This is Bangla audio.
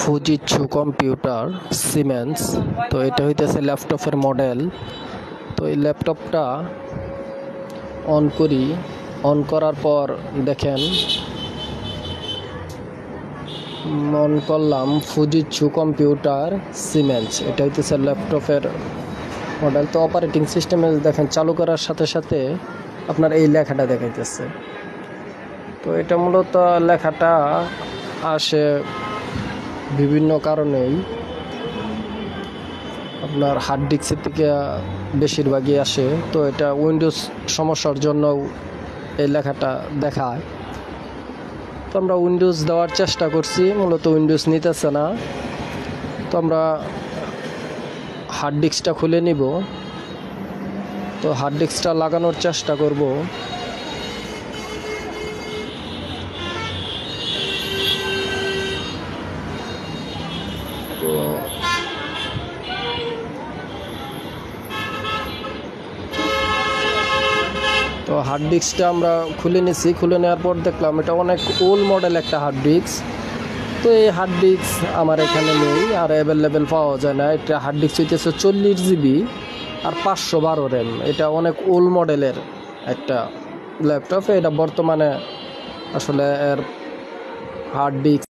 Fujitsu computer siemens. তো এটা হইতেছে ল্যাপটপের মডেল। তো এই ল্যাপটপটা অন করি, অন করার পর দেখেন অন করলাম ফুজিৎসু কম্পিউটার সিমেন্স। এটা হইতেছে ল্যাপটপের মডেল। তো অপারেটিং সিস্টেমে দেখেন চালু করার সাথে সাথে আপনার এই লেখাটা দেখাইতেছে। তো এটা মূলত লেখাটা আসে বিভিন্ন কারণেই, আপনার হার্ড ডিস্কের থেকে বেশিরভাগই আসে। তো এটা উইন্ডোজ সমস্যার জন্য এই লেখাটা দেখায়। তো আমরা উইন্ডোজ দেওয়ার চেষ্টা করছি, মূলত উইন্ডোজ নিতেছে না। তো আমরা হার্ড ডিস্কটা খুলে নিব। তো হার্ড ডিস্কটা লাগানোর চেষ্টা করব। তো হার্ড ডিস্কটা আমরা খুলে নিছি। খুলে নেওয়ার পর দেখলাম এটা অনেক ওল্ড মডেল একটা হার্ড ডিস্ক। তো এই হার্ড ডিস্ক আমার এখানে নেই, আর অ্যাভেলেবেল পাওয়া যায় না। এটা হার্ড ডিস্ক হইতেছে 40 জিবি আর 512 র্যাম। এটা অনেক ওল্ড মডেলের একটা ল্যাপটপ। এটা বর্তমানে আসলে এর হার্ড ডিস্ক